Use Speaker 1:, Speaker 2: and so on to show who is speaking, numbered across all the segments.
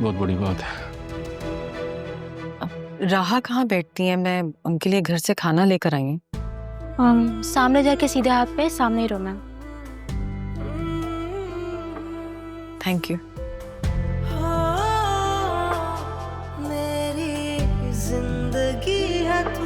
Speaker 1: बहुत बड़ी बात है।
Speaker 2: राहा कहाँ बैठती है? मैं उनके लिए घर से खाना लेकर आई हूँ।
Speaker 3: सामने जाके सीधे हाथ पे सामने ही रोना।
Speaker 2: Thank you.
Speaker 4: मेरी जिंदगी है तू।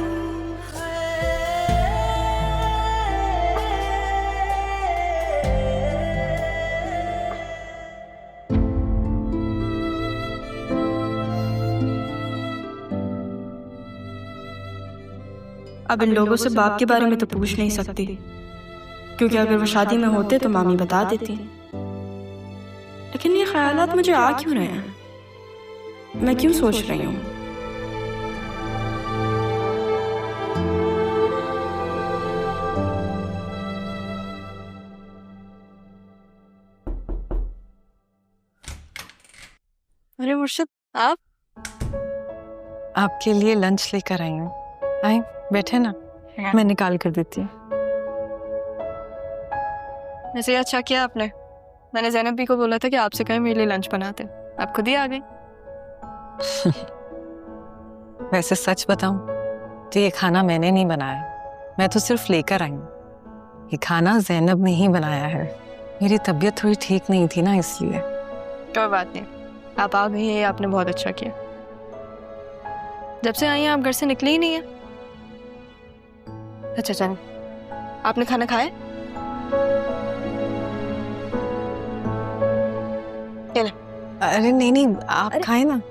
Speaker 5: अब इन लोगों से बाप के बारे में तो पूछ नहीं सकती, क्योंकि अगर वो शादी में होते तो मामी बता देती। लेकिन ये ख्यालात मुझे आ क्यों रहे हैं? मैं क्यों सोच रही हूँ?
Speaker 6: अरे मुर्शिद, आप?
Speaker 2: आपके लिए लंच लेकर आई हूँ। आए, बैठे ना, मैं निकाल कर देती हूँ।
Speaker 6: वैसे अच्छा किया आपने। मैंने ज़ैनब भी को बोला था कि आपसे कहें मेरे लिए लंच बनाते, आप खुद ही आ गई।
Speaker 2: वैसे सच बताऊं तो ये खाना मैंने नहीं बनाया, मैं तो सिर्फ लेकर आई हूँ। ये खाना ज़ैनब ने ही बनाया है। मेरी तबीयत थोड़ी ठीक नहीं थी ना, इसलिए।
Speaker 6: कोई बात नहीं, आप आ गई, ये आपने बहुत अच्छा किया। जब से आई हैं आप घर से निकली ही नहीं है। अच्छा चल, आपने खाना खाया?
Speaker 2: अरे नहीं नहीं, आप खाए ना।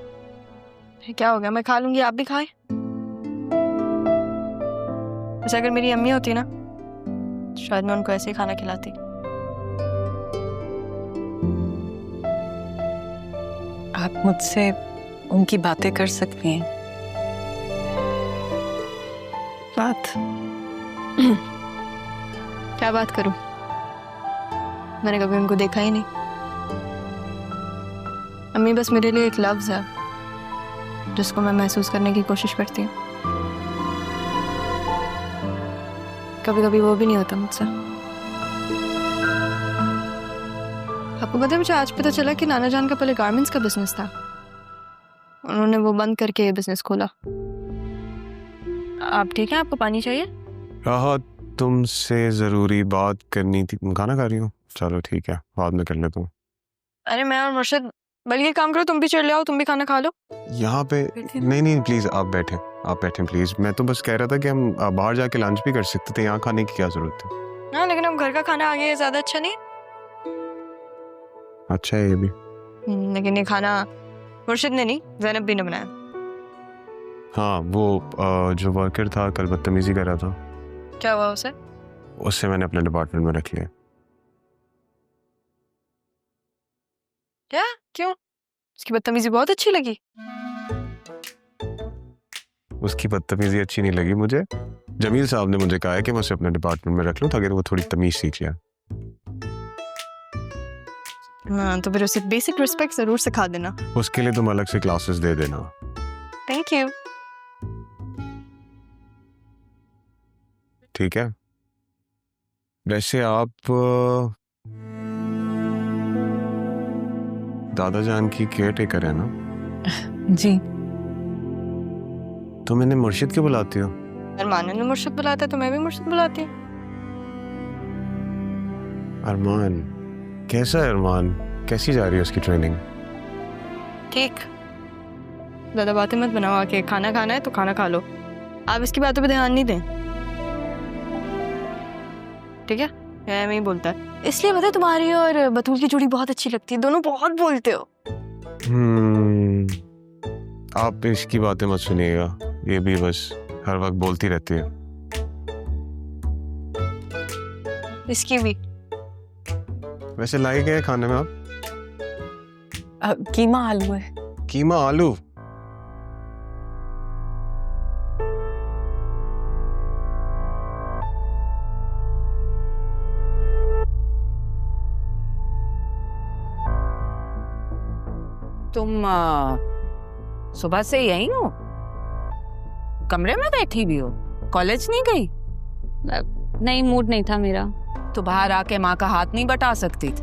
Speaker 6: क्या हो गया, मैं खा लूंगी, आप भी खाए। अच्छा अगर मेरी अम्मी होती ना, शायद मैं उनको ऐसे ही खाना खिलाती।
Speaker 2: आप मुझसे उनकी बातें कर सकती हैं।
Speaker 6: बात? क्या बात करूं? मैंने कभी उनको देखा ही नहीं। अम्मी बस मेरे लिए एक लफ्ज है जिसको मैं महसूस करने की कोशिश करती हूँ। कभी कभी वो भी नहीं होता मुझसे। आपको पता है, मुझे आज पता चला कि नाना जान का पहले गारमेंट्स का बिजनेस था। उन्होंने वो बंद करके ये बिजनेस खोला। आप ठीक हैं? आपको पानी चाहिए?
Speaker 7: राहा, तुमसे जरूरी बात करनी थी। खाना खा रही हूँ? चलो ठीक है, बाद में कर लेता हूँ।
Speaker 6: अरे मैं और मुर्शिद बल्कि काम करो, तुम भी चढ़ आओ, तुम भी खाना खा लो।
Speaker 7: यहाँ पे नहीं प्लीज आप बैठे प्लीज। मैं तो बस कह रहा था कि हम बाहर जाके लंच भी कर सकते थे, यहाँ खाने की क्या जरूरत है?
Speaker 6: हाँ लेकिन अब घर का खाना आ गया, ज्यादा अच्छा नहीं।
Speaker 7: अच्छा है ये भी।
Speaker 6: लेकिन ये खाना मुर्शिद ने नहीं, ज़ैनब भी ने बनाया।
Speaker 7: हाँ, वो जो वर्कर था कल बदतमीजी कर रहा था।
Speaker 6: क्या हुआ उसे?
Speaker 7: उससे मैंने अपने डिपार्टमेंट में रख लिया।
Speaker 6: क्या? क्यों? उसकी बदतमीजी बहुत अच्छी लगी?
Speaker 7: उसकी बदतमीजी अच्छी नहीं लगी मुझे। जमील साहब ने मुझे कहा है कि मैं उसे अपने डिपार्टमेंट में रख लूं ताकि वो थोड़ी तमीज सीख जाए।
Speaker 6: हाँ तो फिर उसे बेसिक रिस्पेक्ट जरूर सिखा देना।
Speaker 7: उसके लिए तुम अलग से क्लासेस दे देना।
Speaker 6: Thank you.
Speaker 7: ठीक है। वैसे आप दादा जान की केयर टेकर है ना?
Speaker 2: जी।
Speaker 7: तुम इन्हें मुर्शिद क्यों बुलाती हो?
Speaker 6: अरमान ने मुर्शिद बुलाता है तो मैं भी मुर्शिद बुलाती हूँ।
Speaker 7: अरमान? कैसा है अरमान? कैसी जा रही है उसकी ट्रेनिंग?
Speaker 6: ठीक। ज्यादा बातें मत बनाओ, आके खाना खाना है तो खाना खा लो। आप इसकी बातों पे ध्यान नहीं दें, ठीक है? मैं ही बोलता है। इसलिए पता है तुम्हारी और बतूल की जोड़ी बहुत अच्छी लगती है, दोनों बहुत बोलते हो।
Speaker 7: आप इसकी बातें मत सुनिएगा, ये भी बस हर वक्त बोलती रहती है।
Speaker 6: इसकी भी।
Speaker 7: वैसे लाई क्या है खाने में आप?
Speaker 2: कीमा आलू है।
Speaker 7: कीमा आलू?
Speaker 8: तुम सुबह से यहीं हो? कमरे में बैठी भी हो? कॉलेज नहीं गई?
Speaker 3: नहीं, मूड नहीं था मेरा।
Speaker 8: तो बाहर आके माँ का हाथ नहीं बटा सकती थी?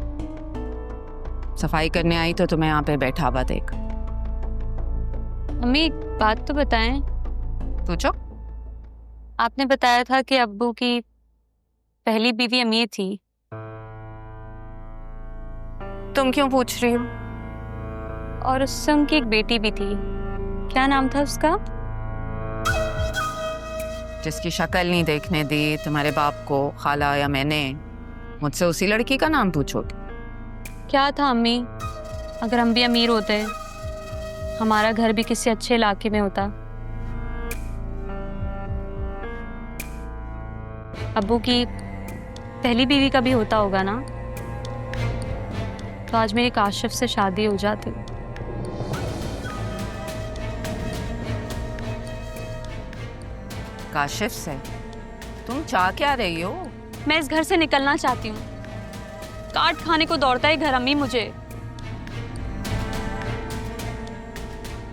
Speaker 8: सफाई करने आई तो तुम्हें यहाँ पे बैठा हुआ देख।
Speaker 3: अम्मी एक बात तो बताएं।
Speaker 8: पूछो।
Speaker 3: आपने बताया था कि अब्बू की पहली बीवी अमीर थी।
Speaker 8: तुम क्यों पूछ रही हो?
Speaker 3: और उससे उनकी एक बेटी भी थी। क्या नाम था उसका?
Speaker 8: जिसकी शक्ल नहीं देखने दी तुम्हारे बाप को खाला या मैंने, मुझसे उसी लड़की का नाम पूछोगे?
Speaker 3: क्या था अम्मी? अगर हम भी अमीर होते, हमारा घर भी किसी अच्छे इलाके में होता, अब्बू की पहली बीवी का भी होता होगा ना, तो आज मेरी काशिफ से शादी हो जाती।
Speaker 8: काशिफ से? तुम चाह क्या रही हो?
Speaker 3: मैं इस घर से निकलना चाहती हूँ। काट खाने को दौड़ता है घर अम्मी मुझे।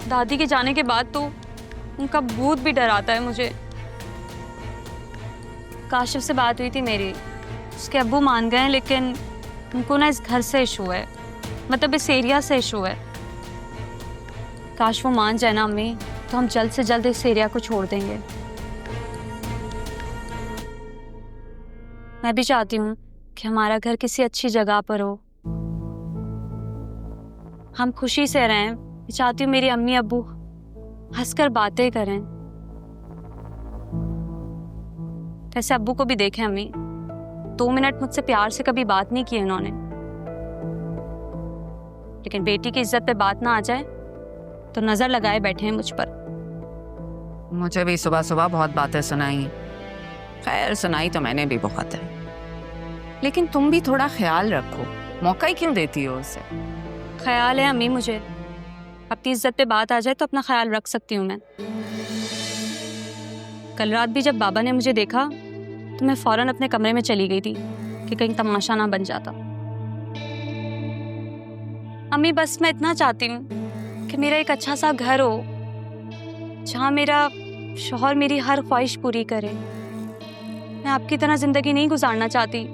Speaker 3: दादी के जाने के बाद तो उनका भूत भी डराता है मुझे। काशिफ से बात हुई थी मेरी, उसके अब्बू मान गए हैं, लेकिन उनको ना इस घर से इशू है, मतलब इस एरिया से इशू है। काश वो मान जाए ना अम्मी, तो हम जल्द से जल्द इस एरिया को छोड़ देंगे। मैं भी चाहती हूँ कि हमारा घर किसी अच्छी जगह पर हो, हम खुशी से रहें। मैं चाहती हूँ मेरी अम्मी अब्बू हंसकर बातें करें। वैसे अब्बू को भी देखें अम्मी, 2 मिनट मुझसे प्यार से कभी बात नहीं की उन्होंने, लेकिन बेटी की इज्जत पे बात ना आ जाए तो नजर लगाए बैठे हैं मुझ पर।
Speaker 8: मुझे भी सुबह सुबह बहुत बातें सुनाई। खैर सुनाई तो मैंने भी बहुत है, लेकिन तुम भी थोड़ा ख्याल रखो। मौका ही क्यों देती हो उसे?
Speaker 3: ख्याल है अम्मी मुझे, अपनी इज्जत पे बात आ जाए तो अपना ख्याल रख सकती हूँ मैं। कल रात भी जब बाबा ने मुझे देखा तो मैं फौरन अपने कमरे में चली गई थी कि कहीं तमाशा ना बन जाता। अम्मी बस मैं इतना चाहती हूँ कि मेरा एक अच्छा सा घर हो, जहाँ मेरा शौहर मेरी हर ख्वाहिश पूरी करे। मैं आपकी तरह जिंदगी नहीं गुजारना चाहती,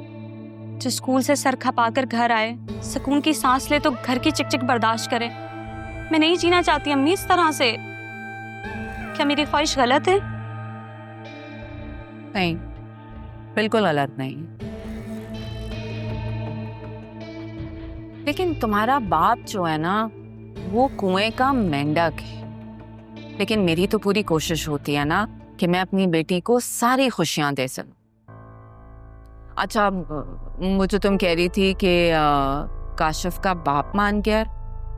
Speaker 3: जो स्कूल से सर खपाकर घर आए, सुकून की सांस ले तो घर की चिकचिक बर्दाश्त करे। मैं नहीं जीना चाहती अम्मी इस तरह से। क्या मेरी ख्वाहिश गलत है?
Speaker 8: नहीं, बिल्कुल गलत नहीं। लेकिन तुम्हारा बाप जो है ना, वो कुएं का मेंढक है। लेकिन मेरी तो पूरी कोशिश होती है ना कि मैं अपनी बेटी को सारी खुशियां दे सकूं। अच्छा, मुझे तुम कह रही थी कि काशिफ का बाप मान गया,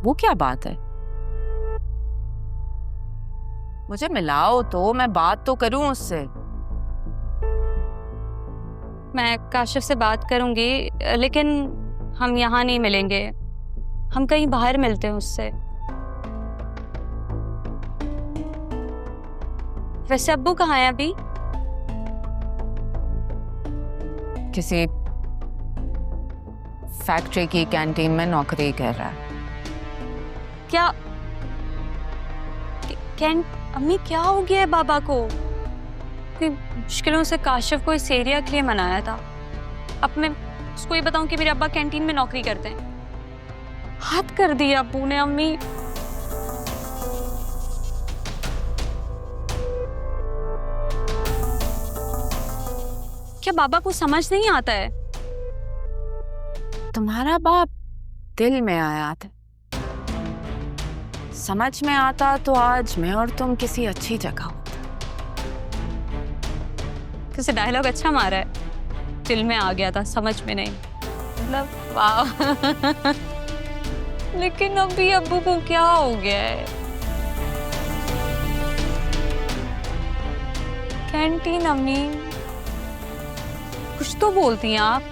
Speaker 8: वो क्या बात है? मुझे मिलाओ तो मैं बात तो करूं उससे।
Speaker 3: मैं काशिफ से बात करूंगी, लेकिन हम यहाँ नहीं मिलेंगे, हम कहीं बाहर मिलते हैं उससे। वैसे अब्बू कहाँ है अभी?
Speaker 8: किसी फैक्ट्री की कैंटीन में नौकरी कर रहा है।
Speaker 3: क्या कैन अम्मी क्या हो गया है बाबा को? कि मुश्किलों से काशिफ को इस एरिया के लिए मनाया था, अब मैं उसको ये बताऊं कि मेरे अब्बा कैंटीन में नौकरी करते हैं? हद कर दिया अब्बू ने अम्मी। क्या बाबा को समझ नहीं आता है?
Speaker 8: तुम्हारा बाप दिल में आया था, समझ में आता तो आज मैं और तुम किसी अच्छी जगह हो।
Speaker 3: किसी डायलॉग अच्छा मारा है, दिल में आ गया था समझ में नहीं, मतलब वाह। लेकिन अभी अब्बू को क्या हो गया है? कैंटीन अम्मी, कुछ तो बोलती हैं आप।